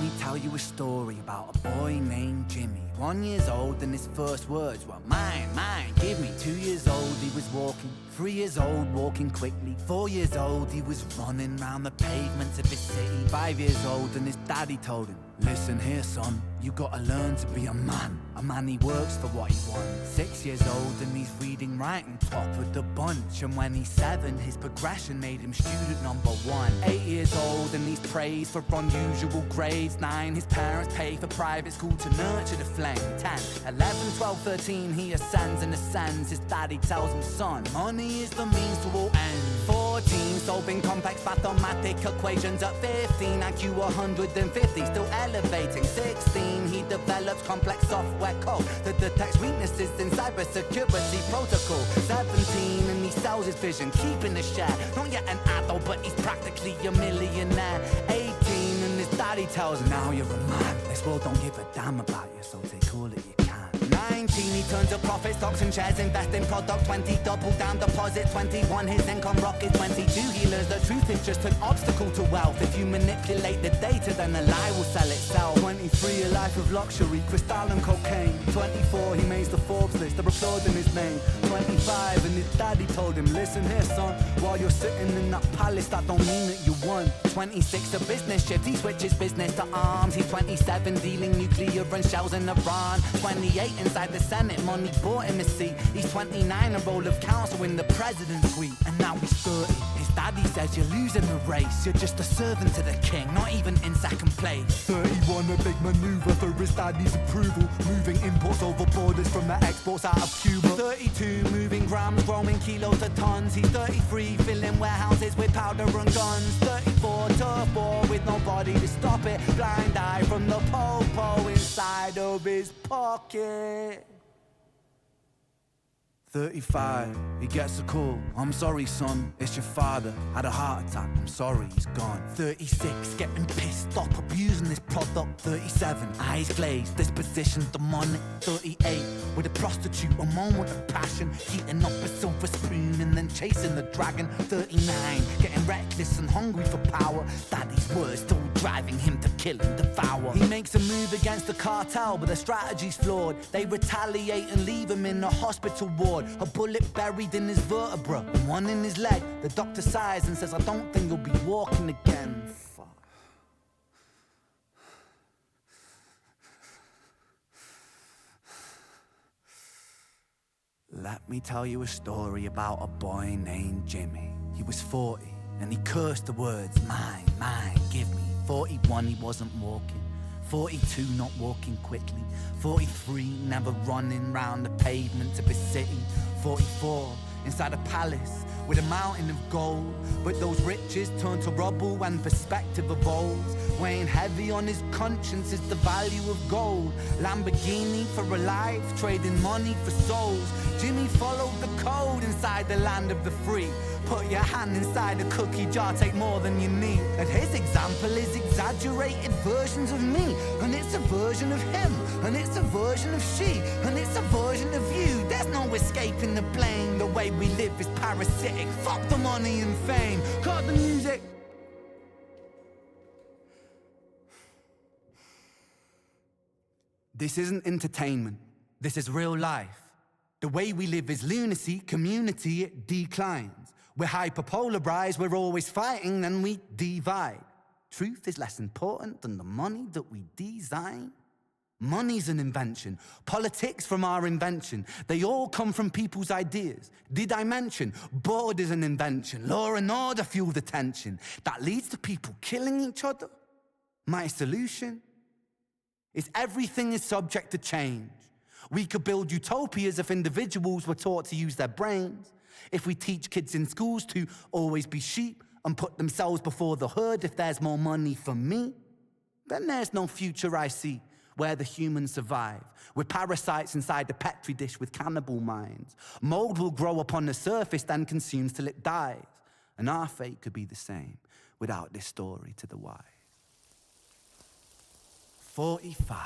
me tell you a story about a boy named Jimmy. 1 year old and his first words were mine, mine, give me. 2 years old, he was walking. 3 years old, walking quickly. 4 years old, he was running round the pavements of his city. 5 years old and his daddy told him, listen here son, you gotta learn to be a man. A man, he works for what he wants. 6 years old and he's reading, writing, top of the bunch. And when he's 7, his progression made him student number 1. 8 years old and he's praised for unusual grades. 9, his parents pay for private school to nurture the flame. 10, 11, 12, 13, he ascends and ascends. His daddy tells him, son, money is the means to all ends. 14, solving complex mathematic equations. At 15, IQ 150, still elevating. 16, he develops complex software code that detects weaknesses in cybersecurity protocol. 17, and he sells his vision, keeping the share. Not yet an adult, but he's practically a millionaire. 18, and his daddy tells him, now you're a man. This world don't give a damn about you, so take all that you can. 19, he turns to profit, stocks and shares, invest in product. 20, double down deposit. 21, his income rockets. 22, he learns the truth is just an obstacle to wealth. If you manipulate the data, then a lie will sell itself. 23, a life of luxury, crystal and cocaine. 24, he makes the Forbes list, they're applauding his name. 25, and his daddy told him, listen here son, while you're sitting in that palace, that don't mean that you won. 26, a business shift, he switches business to arms. He's 27, dealing nuclear and shells in Iran. 28, inside the Senate, money bought him a seat. He's 29, a role of counsel in the president's suite. And now he's 30, his daddy says you're losing the race. You're just a servant to the king, not even in second place. 31, a big maneuver for his daddy's approval, moving imports over borders from the exports out of Cuba. 32, moving grams, roaming kilos to tons. He's 33, filling warehouses with powder and guns. 34, turf war with nobody to stop it. Blind eye from the popo inside of his pocket. 35, he gets a call. I'm sorry son, it's your father, had a heart attack, I'm sorry, he's gone. 36, getting pissed off, abusing this product. 37, eyes glazed, disposition demonic. 38, with a prostitute, a moment of passion, heating up a silver spoon and then chasing the dragon. 39, getting reckless and hungry for power. Daddy's words still driving him to kill and devour. He makes a move against the cartel, but the strategy's flawed. They retaliate and leave him in a hospital ward. A bullet buried in his vertebra and one in his leg. The doctor sighs and says, I don't think he'll be walking again. Fuck. Let me tell you a story about a boy named Jimmy. He was 40 and he cursed the words, mine, mine, give me. 41, he wasn't walking. 42, not walking quickly. 43, never running round the pavements of his city. 44, inside a palace with a mountain of gold. But those riches turn to rubble and perspective evolves. Weighing heavy on his conscience is the value of gold. Lamborghini for a life, trading money for souls. Jimmy followed the code inside the land of the free. Put your hand inside a cookie jar, take more than you need. And his example is exaggerated versions of me. And it's a version of him, and it's a version of she, and it's a version of you. There's no escaping the blame. The way we live is parasitic. Fuck the money and fame. Cut the music. This isn't entertainment. This is real life. The way we live is lunacy, community, it declines. We're hyperpolarized, we're always fighting, and we divide. Truth is less important than the money that we design. Money's an invention, politics from our invention. They all come from people's ideas. Did I mention board is an invention? Law and order fuel the tension. That leads to people killing each other. My solution is everything is subject to change. We could build utopias if individuals were taught to use their brains. If we teach kids in schools to always be sheep and put themselves before the herd, if there's more money for me, then there's no future I see where the humans survive. We're parasites inside a petri dish with cannibal minds. Mold will grow upon the surface, then consumes till it dies. And our fate could be the same without this story to the wise. 45.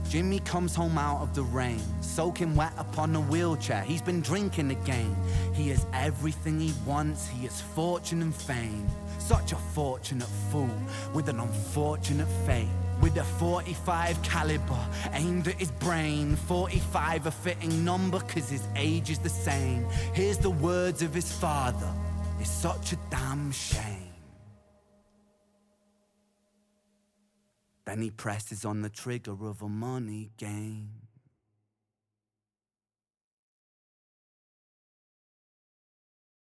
Jimmy comes home out of the rain, soaking wet upon a wheelchair. He's been drinking again. He has everything he wants. He has fortune and fame. Such a fortunate fool with an unfortunate fate. with a 45 caliber aimed at his brain. 45 a fitting number cause his age is the same. Here's the words of his father, it's such a damn shame. Then he presses on the trigger of a money game.